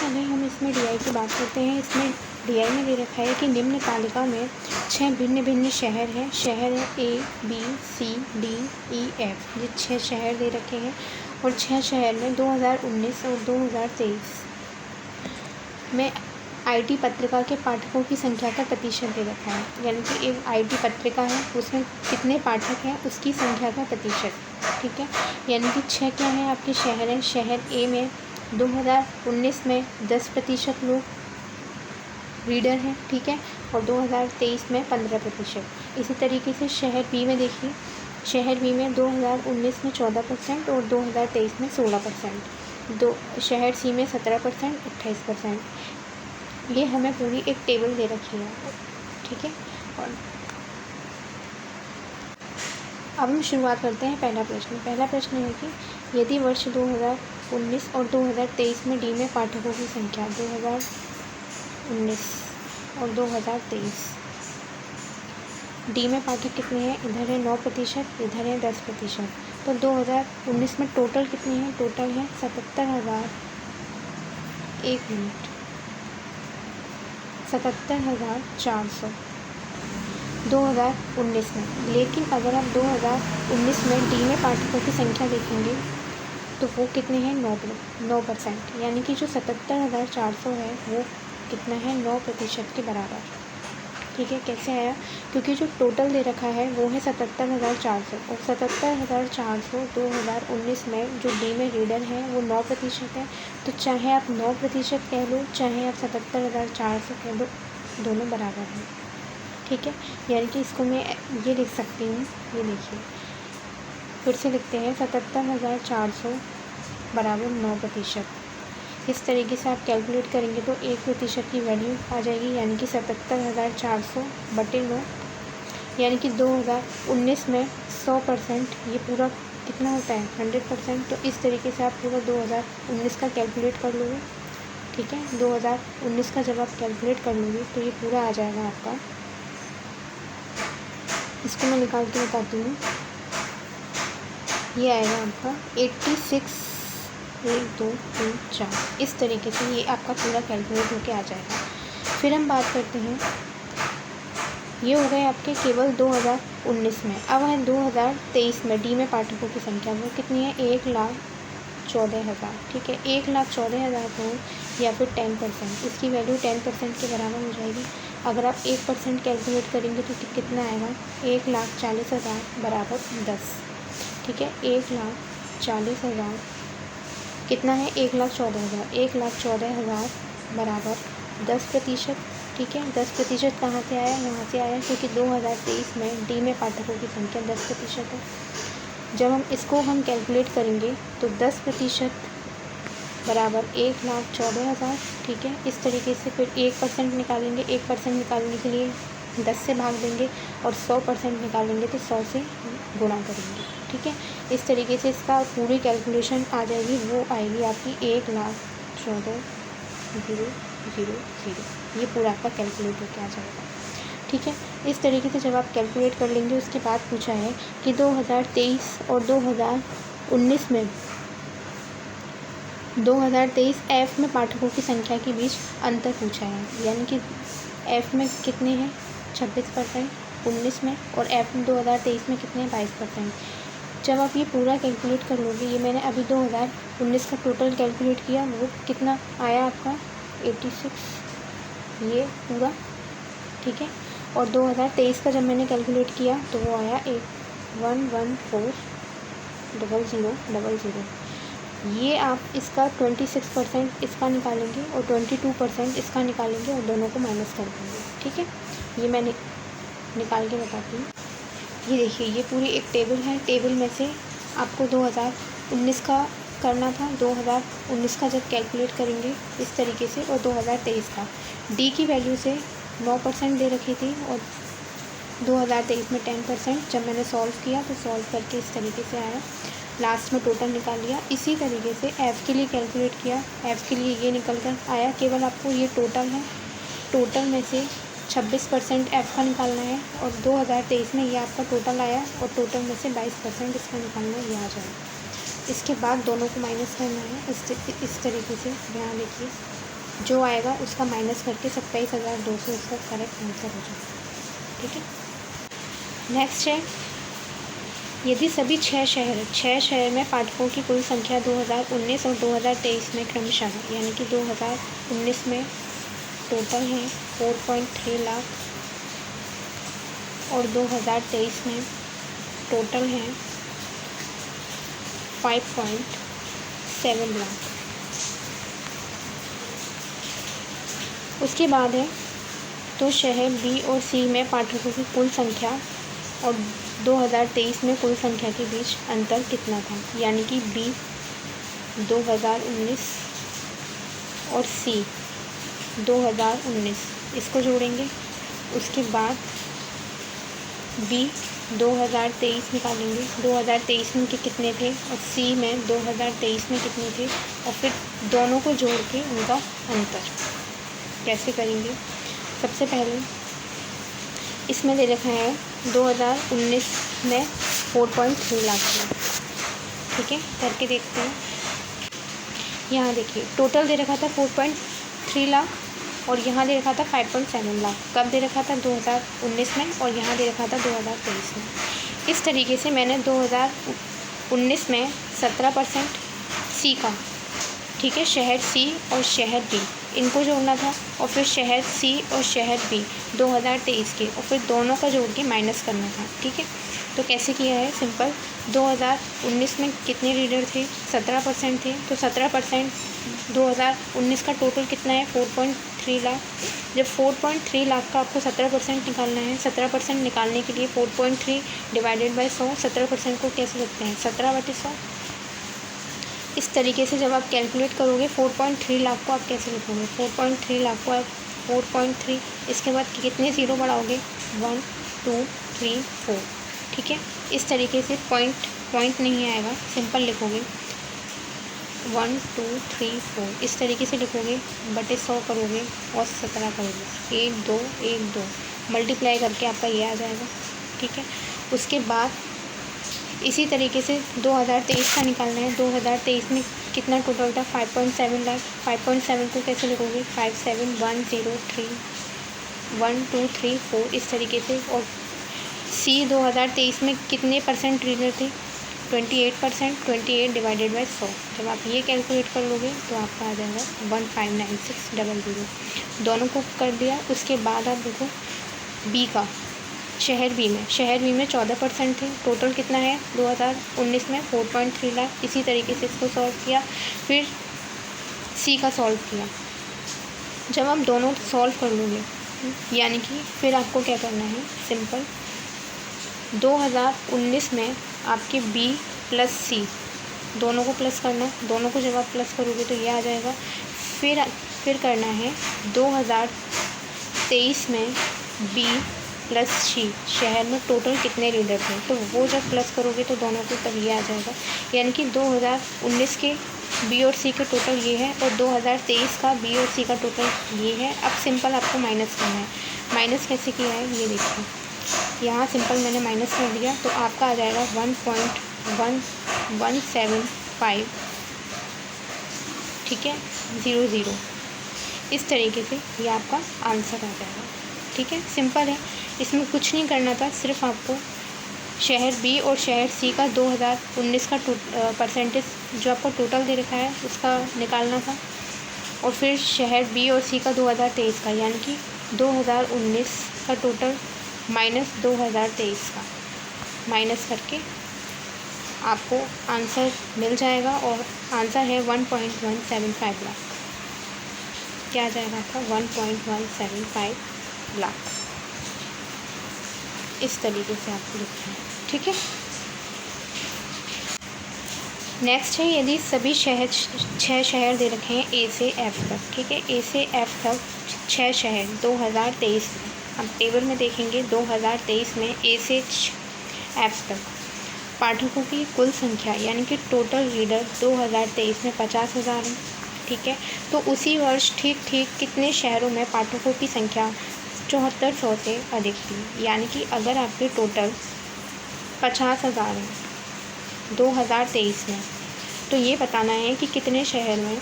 पहले हम इसमें DI की बात करते हैं। इसमें DI में दे रखा है कि निम्न तालिका में 6 भिन्न भिन्न शहर हैं। शहर है ABCDEF, ये 6 शहर दे रखे हैं और 6 शहर में 2019 और 2023 में IT पत्रिका के पाठकों की संख्या का प्रतिशत दे रखा है। यानी कि एक IT पत्रिका है, उसमें कितने पाठक हैं उसकी संख्या का प्रतिशत। ठीक है, यानी कि 6 क्या है आपके शहर हैं। शहर A में 2019 में 10% लोग रीडर हैं। ठीक है, और 2023 में 15%। इसी तरीके से शहर B में देखिए, शहर B में 2019 में 14% और 2023 में 16%। शहर C में 17%, 28%। ये हमें पूरी एक टेबल दे रखी है। ठीक है, और अब हम शुरुआत करते हैं पहला प्रश्न। पहला प्रश्न है कि यदि वर्ष 2019 और 2023 में D में पाठकों की संख्या 2019 और 2023 D में पाठक कितने हैं, इधर है 9%, इधर है 10%। तो 2019 में टोटल कितने हैं, टोटल है 77,000, 77,400 2019 में। लेकिन अगर आप 2019 में D में पाठकों की संख्या देखेंगे तो वो कितने हैं, 9%। यानी कि जो 77,400 है वो कितना है, 9% के बराबर। ठीक है, कैसे आया, क्योंकि जो टोटल दे रखा है वो है 77,400 और 77,400 2019 में जो D में रीडर है वो 9% है। तो चाहे आप 9% कह लो, चाहे आप 77,400 कह लो, दोनों बराबर हैं। ठीक है, यानी कि इसको मैं ये लिख सकती हूँ, ये देखिए फिर से लिखते हैं, 77,400 बराबर 9%। इस तरीके से आप कैलकुलेट करेंगे तो 1% की वैल्यू आ जाएगी, यानी कि 77,400 बटे 9, यानी कि 2019 में 100% ये पूरा कितना होता है, 100%। तो इस तरीके से आप पूरा 2019 का कैलकुलेट कर लोगे। ठीक है, 2019 का जब आप कैलकुलेट कर लोगे तो ये पूरा आ जाएगा आपका। इसको मैं निकाल के बताती हूँ, ये आएगा आपका 86, 1 2 3 4। इस तरीके से ये आपका पूरा कैलकुलेट होके आ जाएगा। फिर हम बात करते हैं, ये हो गए आपके केवल 2019 में। अब है 2023 में D में पाठकों की संख्या वो कितनी है, 1,14,000। ठीक है, 1,14,000 हो या फिर 10%, इसकी वैल्यू 10% के बराबर हो जाएगी। अगर आप 1% कैलकुलेट करेंगे तो कितना आएगा, 1,40,000 बराबर 10। ठीक है, 1,40,000 कितना है, 1,14,000। 1,14,000 बराबर 10%। ठीक है, 10% कहाँ से आया, यहाँ से आया, क्योंकि 2023 में D में पाठकों की संख्या 10% है। जब हम इसको कैलकुलेट करेंगे तो 10% बराबर 1,14,000। ठीक है, इस तरीके से फिर 1% निकालेंगे। 1% निकालने के लिए 10 से भाग देंगे और 100% निकालेंगे तो 100 से गुणा करेंगे। ठीक है, इस तरीके से इसका पूरी कैलकुलेशन आ जाएगी, वो आएगी आपकी 1,14,000। ये पूरा आपका कैलकुलेट होकर आ जाएगा। ठीक है, इस तरीके से जब आप कैलकुलेट कर लेंगे, उसके बाद पूछा है कि 2023 और 2019 में 2023 F में पाठकों की संख्या के बीच अंतर पूछा है। यानी कि F में कितने हैं, 26% 19 में, और F में 2023 में कितने हैं, 22%। जब आप ये पूरा कैलकुलेट कर लोगे, ये मैंने अभी 2019 का टोटल कैलकुलेट किया, वो कितना आया आपका 86, ये पूरा। ठीक है, और 2023 का जब मैंने कैलकुलेट किया तो वो आया 1,1,4,0,0,000। ये आप इसका 26% इसका निकालेंगे और 22% इसका निकालेंगे और दोनों को माइनस कर देंगे। ठीक है, ये मैंने निकाल के बताती हूँ। ये देखिए, ये पूरी एक टेबल है। टेबल में से आपको 2019 का करना था, 2019 का जब कैलकुलेट करेंगे इस तरीके से, और 2023 का D की वैल्यू से 9% दे रखी थी और 2023 में 10%। जब मैंने सॉल्व किया तो सॉल्व करके इस तरीके से आया, लास्ट में टोटल निकाल लिया। इसी तरीके से F के लिए कैलकुलेट किया, F के लिए ये निकल कर आया। केवल आपको ये टोटल है, टोटल में से 26% F का निकालना है और 2023 में ये आपका टोटल आया और टोटल में से 22% इसका निकालना है, ये आ जाएगा। इसके बाद दोनों को माइनस करना है, इस तरीके से ध्यान रखिए। जो आएगा उसका माइनस करके 27,200 इसका करेक्ट आंसर हो जाएगा। ठीक है। नेक्स्ट है, यदि सभी छः शहर में पाठकों की कुल संख्या 2019 और 2023 में क्रमशः, यानी कि 2019 में टोटल है 4.3 लाख और 2023 में टोटल है 5.7 लाख। उसके बाद है, तो शहर बी और सी में पाठकों की कुल संख्या और 2023 में कुल संख्या के बीच अंतर कितना था, यानी कि बी 2019 और सी 2019, इसको जोड़ेंगे। उसके बाद बी 2023 निकालेंगे, 2023 में कितने थे और सी में 2023 में कितने थे, और फिर दोनों को जोड़ के उनका अंतर कैसे करेंगे। सबसे पहले इसमें दे रखा है 2019 में 4.3 लाख था। ठीक है, करके देखते हैं। यहाँ देखिए टोटल दे रखा था 4.3 लाख और यहाँ दे रखा था 5.7 लाख। कब दे रखा था? 2019 में, और यहाँ दे रखा था 2023 में। इस तरीके से मैंने 2019 में 17% सी का, ठीक है, शहर सी और शहर बी इनको जोड़ना था, और फिर शहर सी और शहर बी 2023 के, और फिर दोनों का जोड़ के माइनस करना था। ठीक है, तो कैसे किया है? सिंपल, 2019 में कितने रीडर थे? 17% थे, तो 17% 2019 का टोटल कितना है? 4.3 लाख। जब 4.3 लाख का आपको 17% निकालना है, 17% निकालने के लिए 4.3 डिवाइडेड बाई 100, 17% को कैसे लिखते हैं? 17/100। इस तरीके से जब आप कैलकुलेट करोगे 4.3 लाख को आप कैसे लिखोगे? 4.3 लाख को आप 4.3, इसके बाद कितने ज़ीरो बढ़ाओगे? 1 2 3 4। ठीक है, इस तरीके से पॉइंट नहीं आएगा, सिंपल लिखोगे 1 2 3 4, इस तरीके से लिखोगे, बटे 100 करोगे और 17 करोगे, 1 2 1 2 मल्टीप्लाई करके आपका ये आ जाएगा। ठीक है, उसके बाद इसी तरीके से 2023 का निकालना है। 2023 में कितना टोटल था? 5.7 लाख। 5.7 को कैसे लिखोगे? 5 7 1 0 3 1 2 3 4, इस तरीके से। और सी 2023 में कितने परसेंट रीडर थे? 28%। 28 डिवाइडेड बाई 100, जब आप ये कैलकुलेट कर लोगे तो आपका आ जाएगा 159600। दोनों को कर दिया। उसके बाद आप देखो बी का, शहर बी में 14% थे। टोटल कितना है 2019 में? 4.3 लाख। इसी तरीके से इसको सॉल्व किया, फिर सी का सॉल्व किया। जब हम दोनों सॉल्व कर लोगे, यानी कि फिर आपको क्या करना है? सिंपल, 2019 में आपके बी प्लस सी दोनों को प्लस करना। दोनों को जब आप प्लस करोगे तो ये आ जाएगा। फिर करना है 2023 में बी प्लस सी, शहर में टोटल कितने रीडर थे, तो वो जब प्लस करोगे तो दोनों को तब ये आ जाएगा। यानी कि 2019 के बी और सी का टोटल ये है, और 2023 का बी और सी का टोटल ये है। अब सिंपल आपको माइनस करना है। माइनस कैसे किया है ये देखिए, यहाँ सिंपल मैंने माइनस कर दिया, तो आपका आ जाएगा 1.1175, ठीक है, 00। इस तरीके से ये आपका आंसर आ जाएगा। ठीक है, सिंपल है, इसमें कुछ नहीं करना था, सिर्फ आपको शहर बी और शहर सी का 2019 का परसेंटेज जो आपको टोटल दे रखा है उसका निकालना था, और फिर शहर बी और सी का 2023 का, यानी कि 2019 का टोटल माइनस 2023 का, माइनस करके आपको आंसर मिल जाएगा। और आंसर है 1.175 लाख। क्या आ जाएगा आपका? 1.175 लाख। इस तरीके से आपको लिखना है। ठीक है, नेक्स्ट है, यदि सभी छः शहर दे रखे हैं ए से एफ तक, ठीक है, ए से एफ तक 6 शहर 2023 में, अब टेबल में देखेंगे 2023 में ए से एफ तक पाठकों की कुल संख्या, यानी कि टोटल रीडर 2023 में 50,000 है। ठीक है, तो उसी वर्ष ठीक कितने शहरों में पाठकों की संख्या 7400 से अधिक थी, यानी कि अगर आपके टोटल 50,000 है 2023 में, तो ये बताना है कि कितने शहर में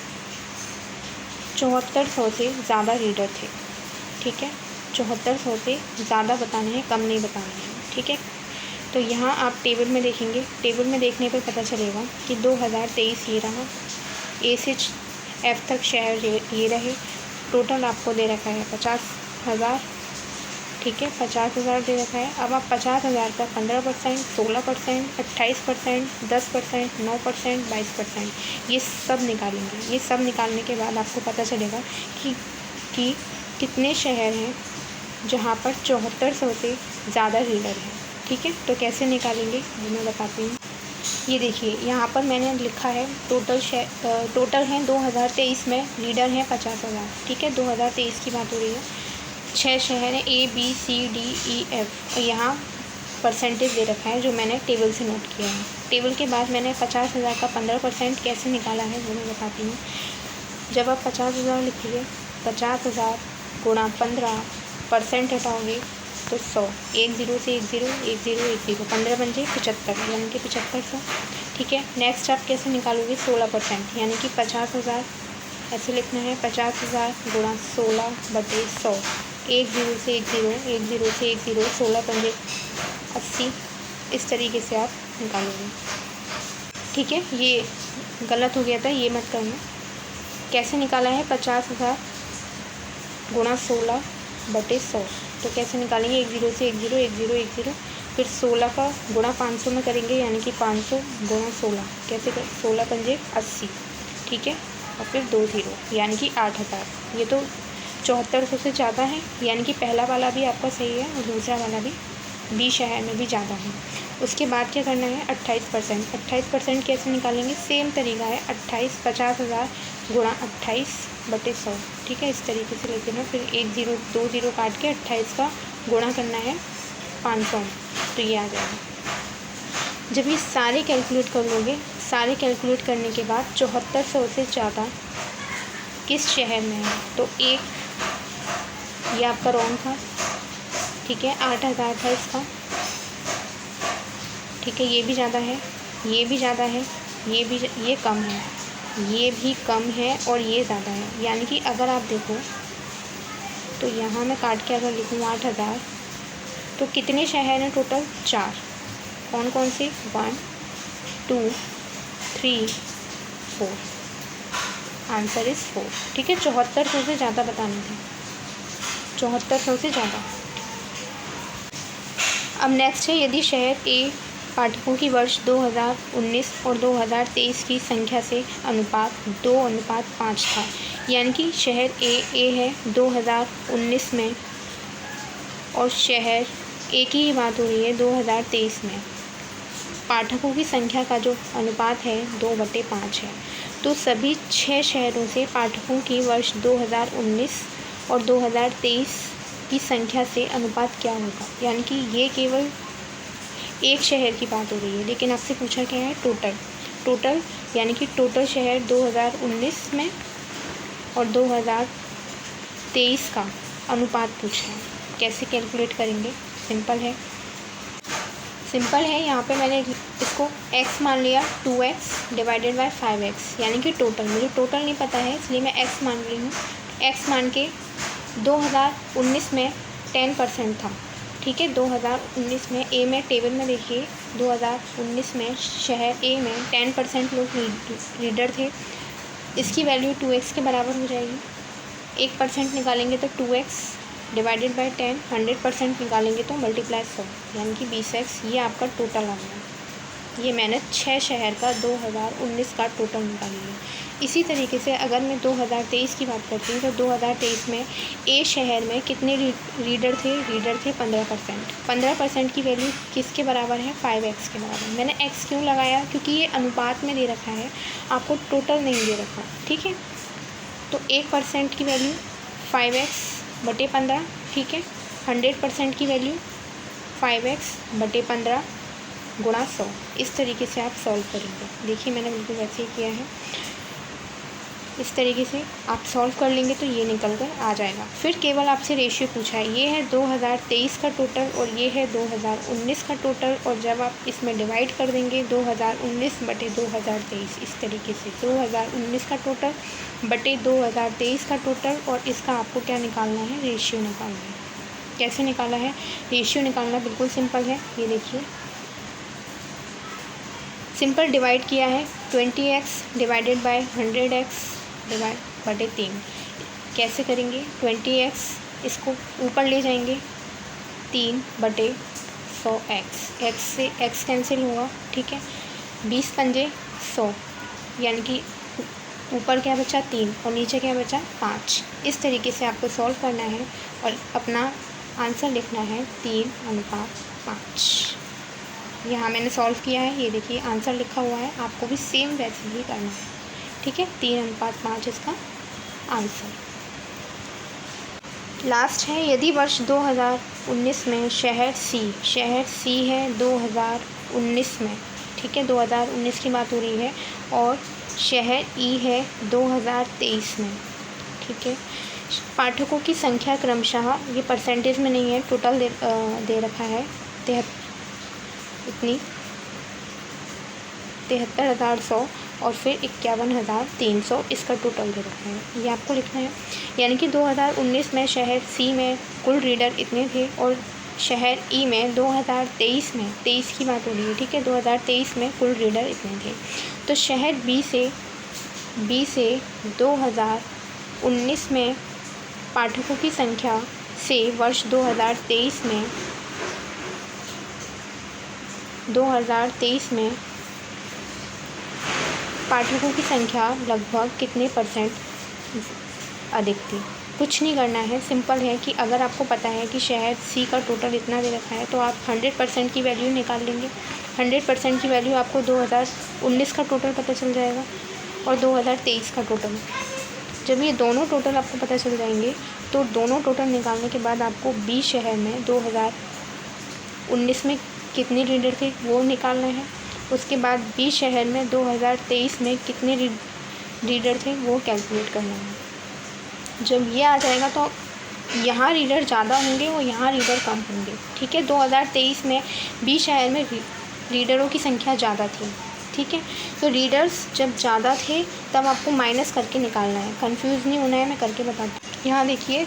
7400 से ज़्यादा रीडर थे। ठीक है, 7400 से ज़्यादा बताने हैं, कम नहीं बताने हैं। ठीक है, तो यहाँ आप टेबल में देखेंगे, टेबल में देखने पर पता चलेगा कि 2023 ये रहा, ए से एफ तक शहर ये रहे। टोटल आपको दे रखा है 50,000। ठीक है, 50,000 दे रखा है। अब आप 50,000 का 15%, 16%, 28%, 10%, 9%, 22% ये सब निकालेंगे। ये सब निकालने के बाद आपको पता चलेगा कि कितने शहर हैं जहाँ पर 7400 से ज़्यादा रीडर हैं। ठीक है, तो कैसे निकालेंगे वो मैं बताती हूँ। ये देखिए, यहाँ पर मैंने लिखा है टोटल हैं 2023 में रीडर हैं 50,000। ठीक है, 2023 की बात हो रही है। 6 शहर हैं A B C D E F, और यहाँ परसेंटेज दे रखा है जो मैंने टेबल से नोट किया है। टेबल के बाद मैंने 50,000 का 15% कैसे निकाला है वो मैं बताती हूँ। जब आप 50,000 लिखिए, 50,000 गुणा 15% हटाओगे तो 100, 1 0 से 1 0, 1 0, 1 0, 15 बन 75, यानी कि 7500। ठीक है, नेक्स्ट आप कैसे निकालोगे? 16%, यानी कि 50,000 ऐसे लिखना है, 50,000 गुणा 16/100, 1 0 से 1 0, 1 0 से 1 0, 16 पंजे 80। इस तरीके से आप निकालोगे। ठीक है, ये गलत हो गया था, ये मत करना। कैसे निकाला है? 50,000 गुणा 16/100, तो कैसे निकालेंगे? 1 0 से 1 0, 1 0, 1 0, फिर 16 का गुणा 500 में करेंगे, यानी कि 500 गुणा 16, कैसे कर 16 पंजे 80। ठीक है, और फिर 2 0, यानी कि 8,000। ये तो 7400 से ज़्यादा है, यानी कि पहला वाला भी आपका सही है और दूसरा वाला भी बी शहर में भी ज़्यादा है। उसके बाद क्या करना है? 28%। 28% कैसे निकालेंगे? सेम तरीका है, 50,000 गुणा 28/100। ठीक है, इस तरीके से लेते हैं। फिर 1 0 2 0 काट के 28 का गुणा करना है 500, तो ये आ जाएगा। जब ये सारे कैलकुलेट कर लोगे, सारे कैलकुलेट करने के बाद 7400 से ज़्यादा किस शहर में है, तो एक ये आपका रॉन्ग था। ठीक है, 8,000 था इसका। ठीक है, ये भी ज़्यादा है, ये भी ज़्यादा है, ये कम है, ये भी कम है और ये ज़्यादा है। यानी कि अगर आप देखो तो यहाँ मैं काट के अगर लिखूँ 8,000, तो कितने शहर हैं टोटल? 4। कौन कौन से? 1 2 3 4। Answer is 4। ठीक है, 7400 से ज़्यादा बताने थे, 7400 से ज़्यादा। अब नेक्स्ट है, यदि शहर ए पाठकों की वर्ष 2019 और 2023 की संख्या से अनुपात 2:5 था, यानी कि शहर ए है 2019 में और शहर ए की ही बात हो रही है 2023 में। पाठकों की संख्या का जो अनुपात है 2/5 है, तो सभी 6 शहरों से पाठकों की वर्ष 2019 और 2023 की संख्या से अनुपात क्या होगा? यानी कि ये केवल एक शहर की बात हो रही है, लेकिन आपसे पूछा क्या है? टोटल, यानी कि टोटल शहर 2019 में और 2023 का अनुपात पूछा है। कैसे कैलकुलेट करेंगे? सिंपल है। यहाँ पे मैंने इसको x मान लिया, 2x डिवाइडेड बाय 5x, यानी कि टोटल। मुझे टोटल नहीं पता है, इसलिए मैं x मान रही हूँ। x मान के 2019 में 10% था। ठीक है, 2019 में ए में टेबल में देखिए, 2019 में शहर ए में 10% लोग रीडर थे। इसकी वैल्यू 2x के बराबर हो जाएगी। 1% निकालेंगे तो 2x डिवाइडेड बाय 10, 100% निकालेंगे तो मल्टीप्लाई 100, यानी कि 20x। ये आपका टोटल आ गया। ये मैंने 6 शहर का 2019 का टोटल निकाली है। इसी तरीके से अगर मैं 2023 की बात करती हूँ, तो 2023 में ए शहर में कितने रीडर थे? 15%। 15% की वैल्यू किसके बराबर है? 5x के बराबर। मैंने x क्यों लगाया? क्योंकि ये अनुपात में दे रखा है, आपको टोटल नहीं दे रखा। ठीक है, तो 1% की वैल्यू 5x/15। ठीक है, 100% की वैल्यू 5x/15 गुणा 100। इस तरीके से आप सॉल्व करेंगे। देखिए, मैंने बिल्कुल वैसे ही किया है। इस तरीके से आप सॉल्व कर लेंगे तो ये निकल कर आ जाएगा। फिर केवल आपसे रेशियो पूछा है, ये है 2023 का टोटल और ये है 2019 का टोटल, और जब आप इसमें डिवाइड कर देंगे 2019 बटे 2023, इस तरीके से 2019 का टोटल बटे 2023 का टोटल, और इसका आपको क्या निकालना है, रेशियो निकालना है। कैसे निकाला है, रेशियो निकालना बिल्कुल सिंपल है। ये देखिए सिंपल डिवाइड किया है, 20x divided by 100x divide बटे 3। कैसे करेंगे, 20x इसको ऊपर ले जाएंगे, 3 बटे 100x, x से x कैंसिल हुआ, ठीक है, 20 पंजे 100, यानी कि ऊपर क्या बचा 3 और नीचे क्या बचा 5। इस तरीके से आपको सॉल्व करना है और अपना आंसर लिखना है 3:5। यहाँ मैंने सॉल्व किया है, ये देखिए आंसर लिखा हुआ है, आपको भी सेम वैसे ही करना है, ठीक है। 3:5 इसका आंसर। लास्ट है, यदि वर्ष 2019 में शहर सी है 2019 में, ठीक है, 2019 की बात हो रही है, और शहर ई है 2023 में, ठीक है। पाठकों की संख्या क्रमशः, ये परसेंटेज में नहीं है, टोटल दे रखा है 73,100 और फिर 51,300 इसका टोटल दे रखा है, ये आपको लिखना है। यानी कि 2019 में शहर सी में कुल रीडर इतने थे और शहर ई में 2023 में, 23 की बात हो रही है, ठीक है, 2023 में कुल रीडर इतने थे। तो शहर बी से 2019 में पाठकों की संख्या से वर्ष 2023 में पाठकों की संख्या लगभग कितने परसेंट अधिक थी। कुछ नहीं करना है, सिंपल है कि अगर आपको पता है कि शहर सी का टोटल इतना दे रखा है तो आप 100% की वैल्यू निकाल लेंगे। 100% की वैल्यू आपको 2019 का टोटल पता चल जाएगा और 2023 का टोटल। जब ये दोनों टोटल आपको पता चल जाएंगे तो दोनों टोटल निकालने के बाद आपको बी शहर में 2019 में कितने रीडर थे वो निकालना है। उसके बाद बी शहर में 2023 में कितने रीडर थे वो कैलकुलेट करना है। जब ये आ जाएगा तो यहाँ रीडर ज़्यादा होंगे और यहाँ रीडर कम होंगे, ठीक है। 2023 में बी शहर में रीडरों की संख्या ज़्यादा थी, ठीक है। तो रीडर्स जब ज़्यादा थे तब आपको माइनस करके निकालना है, कंफ्यूज नहीं होना है, मैं करके बताती हूँ। यहाँ देखिए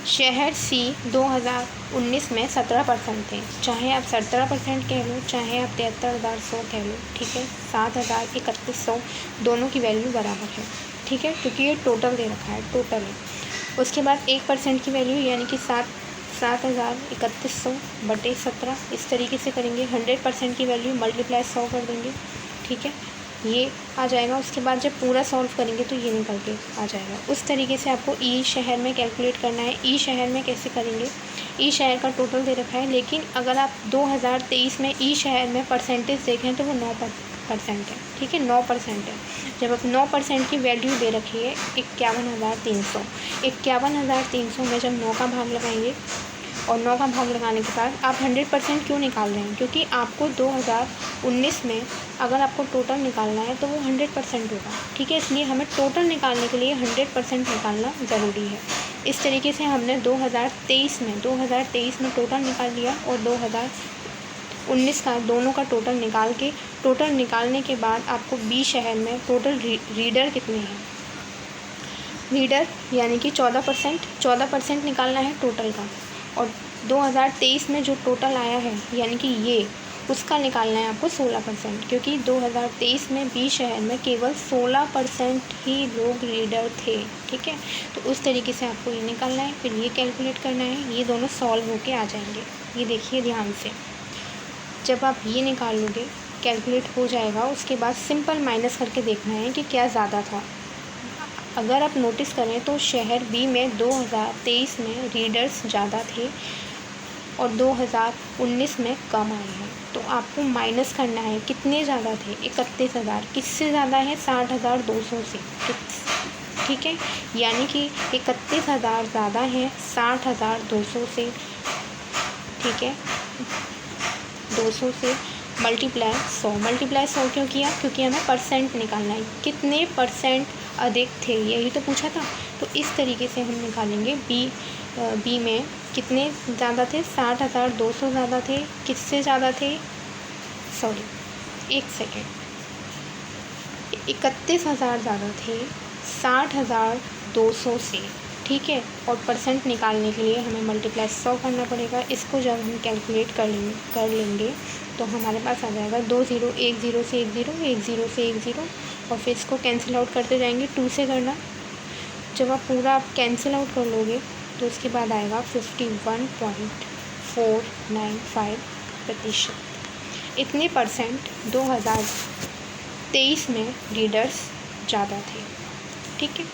शहर सी 2019 में 17% थे, चाहे आप 17% कह लो, चाहे आप 73,100 कह लो, ठीक है। 7,3100 दोनों की वैल्यू बराबर है, ठीक है, क्योंकि ये टोटल दे रखा है, टोटल है। उसके बाद 1% की वैल्यू यानी कि 7,3100 बटे 17, इस तरीके से करेंगे। 100% की वैल्यू मल्टीप्लाई 100 कर देंगे, ठीक है, ये आ जाएगा। उसके बाद जब पूरा सॉल्व करेंगे तो ये निकल के आ जाएगा। उस तरीके से आपको ई शहर में कैलकुलेट करना है। ई शहर में कैसे करेंगे, ई शहर का टोटल दे रखा है, लेकिन अगर आप 2023 में ई शहर में परसेंटेज देखें तो वो 9% है, ठीक है, 9% है। जब आप 9% की वैल्यू दे रखी है 51,300, 51,300 में जब 9 का भाग लगाएंगे और 9 का भाग लगाने के बाद आप 100% क्यों निकाल रहे हैं, क्योंकि आपको 2019 में अगर आपको टोटल निकालना है तो वो 100% होगा, ठीक है। इसलिए हमें टोटल निकालने के लिए 100% निकालना ज़रूरी है। इस तरीके से हमने 2023 में टोटल निकाल लिया और 2019 का दोनों का टोटल निकाल के, टोटल निकालने के बाद आपको बी शहर में टोटल रीडर कितने हैं, रीडर यानी कि 14% निकालना है टोटल का। और 2023 में जो टोटल आया है यानी कि ये उसका निकालना है आपको 16%, क्योंकि 2023 में बी शहर में केवल 16% ही लोग रीडर थे, ठीक है। तो उस तरीके से आपको ये निकालना है, फिर ये कैलकुलेट करना है, ये दोनों सॉल्व होके आ जाएंगे। ये देखिए ध्यान से, जब आप ये निकाल लोगे कैलकुलेट हो जाएगा, उसके बाद सिंपल माइनस करके देखना है कि क्या ज़्यादा था। अगर आप नोटिस करें तो शहर बी में 2023 में रीडर्स ज़्यादा थे और 2019 में कम आए हैं, तो आपको माइनस करना है कितने ज़्यादा थे, 31,000। किससे ज़्यादा है, 60,200 से, ठीक है। यानी कि 31,000 ज़्यादा है 60,200 से, ठीक है, 200 से। मल्टीप्लाई 100। मल्टीप्लाई 100 क्यों किया? क्योंकि हमें परसेंट निकालना है, कितने परसेंट अधिक थे, यही तो पूछा था। तो इस तरीके से हम निकालेंगे। बी में कितने ज़्यादा थे? 60,200 ज़्यादा थे। किससे ज़्यादा थे? सॉरी, एक सेकेंड, 31,000 ज़्यादा थे 60,200 से, ठीक है। और परसेंट निकालने के लिए हमें मल्टीप्लाई 100 करना पड़ेगा। इसको जब हम कैलकुलेट कर लेंगे तो हमारे पास आ जाएगा 2 0, 1 0 से 1 0, 1 0 से 1 0, और फिर इसको कैंसिल आउट करते जाएंगे। 2 से करना, जब आप पूरा कैंसिल आउट कर लोगे तो उसके बाद आएगा 51.495%। इतने परसेंट 2023 में रीडर्स ज़्यादा थे, ठीक है।